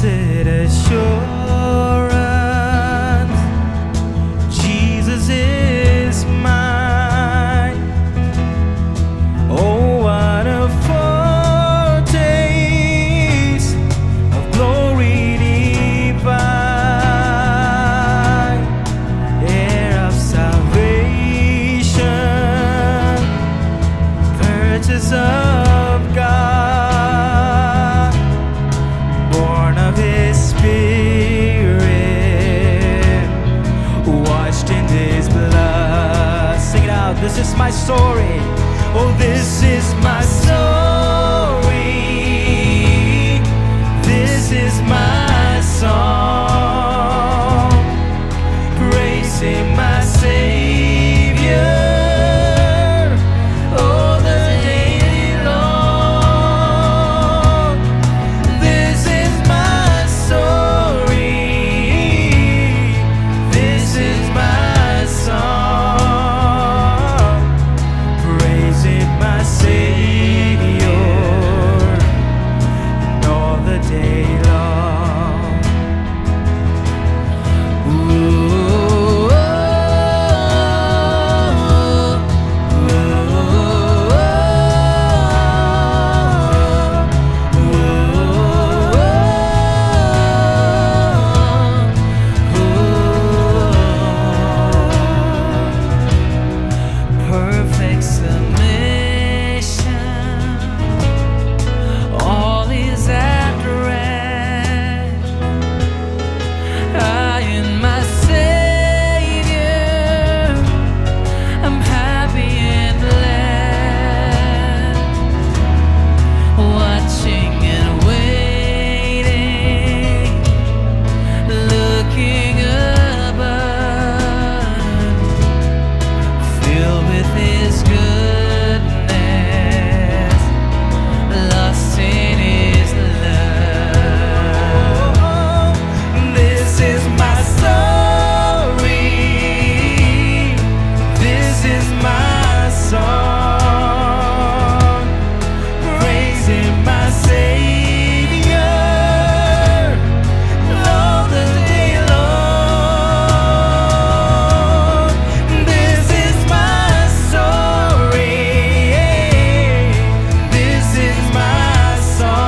Blessed assurance, Jesus is mine. Oh, what a foretaste of glory divine, heir of salvation, purchase of God, born of His Spirit, washed in His blood. Sing it out. This is my story. Oh, this is my story. This is my song, praising my Savior all the day long. This is my story. This is my song, praising my Savior and all the day long. Ooh, perfect submission, all is at rest. I and my Savior, I'm happy and blessed, watching and waiting, looking above, filled with His goodness, lost in His love. This is my story. This is my song, praising my Savior all the day long. This is my story. This is my song,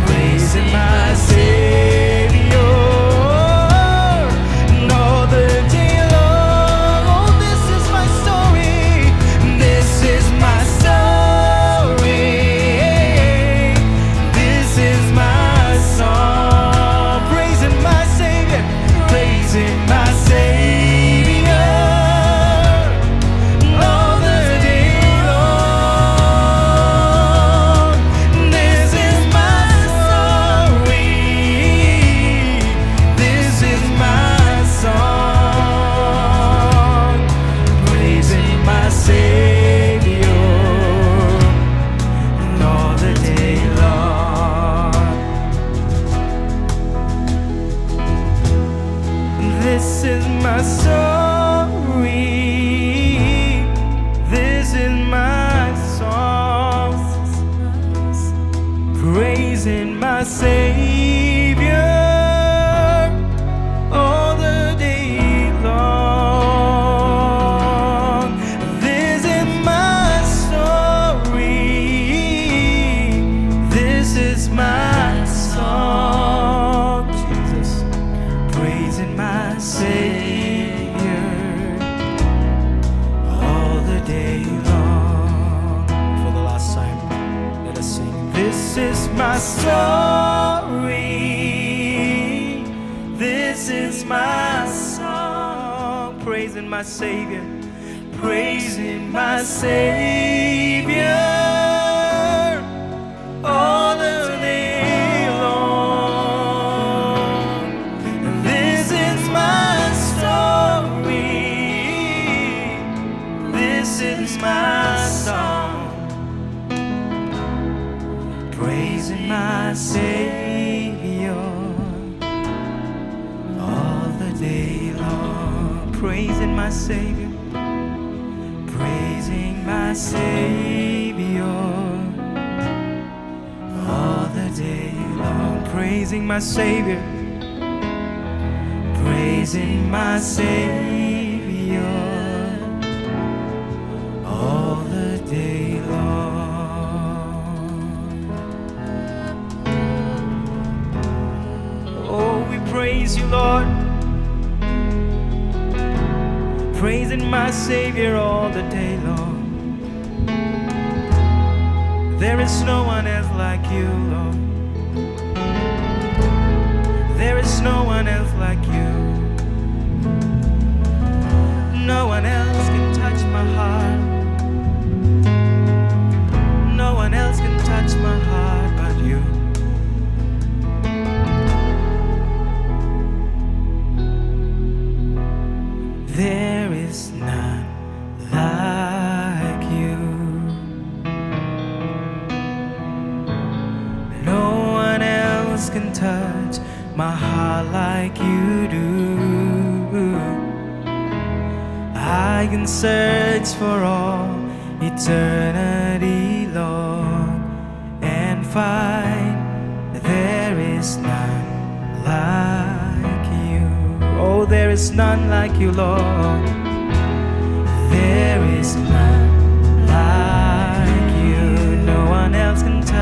praising my Savior all the day long. Oh, this is my story. This is my story. This is my song, praising my Savior, praising my Savior all the day long. This is my story. This is my song, praising my Savior all the day long. This is my story. This is my song, praising my Savior all the day long. This is my story. This is my song, Jesus, praising my Savior all the day long. For the last time, let us sing. This is my story. This is my song, praising my Savior, praising my Savior all the day long. This is my story. This is my song, praising my Savior all the day long. Praising my Savior, praising my Savior all the day long, praising my Savior, praising my Savior all the day long. Oh, we praise you, Lord, praising my Savior all the day long. There is no one else like you, Lord. There is no one else like you. No one else can touch my heart. No one else can touch my heart but you. There is none like you. No one else can touch my heart like you do. I can search for all eternity long and find there is none like you. Oh, there is none like you, Lord. There is none like you. No one else can touch.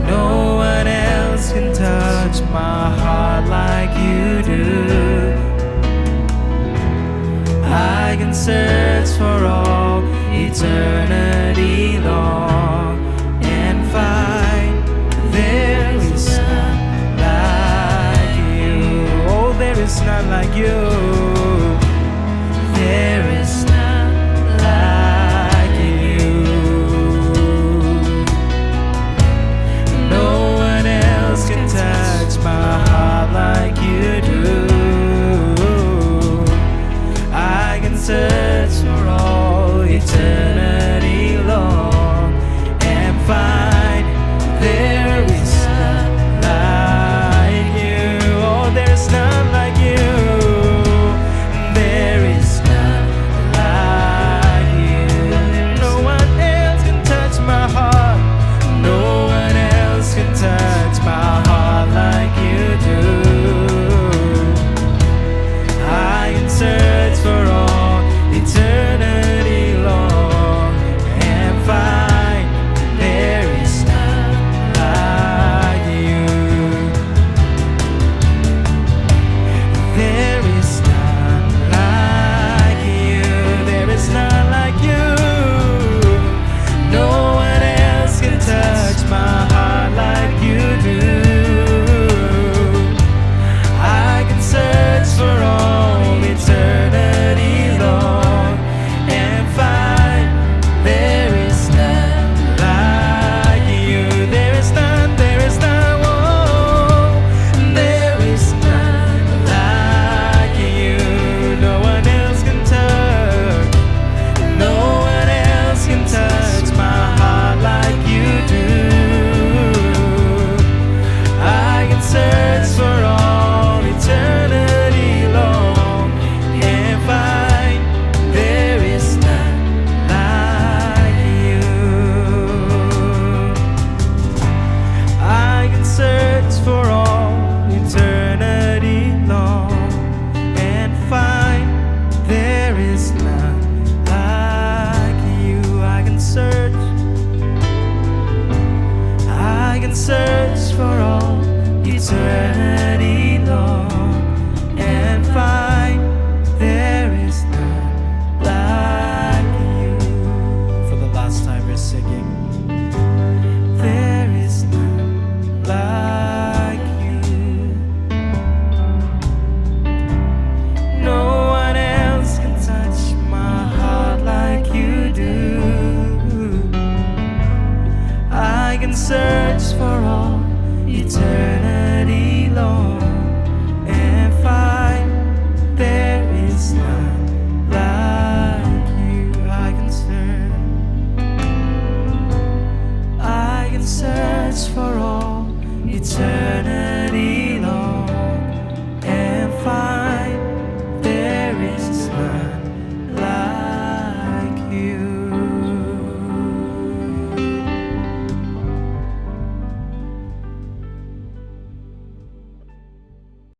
No one else can touch my heart like you do. I can search for all eternity long and find there is none like you. Oh, there is none like you. There is none like you. No one else can touch my heart like you do. I can search for all eternity long and find there is none like you. Oh, there is none like you. There is none like you. No one else can touch my heart. No one else can touch my heart like you do. I can search for all eternity long and find there is none like you. There is none like you. There is none like you. No one else can touch my heart like you do. I can search for all eternity long and find there is none like you. There is none, there is none, oh, there is none like you. No one else can touch, no one else can touch my heart like you do. I can search for all eternity long and find there is none like you. I can search for all eternity long and find there is none like you. I can search for all eternity long and find there is none like you. For the last time we're singing, there is none like you. No one else can touch my heart like you do. I can search for all eternity long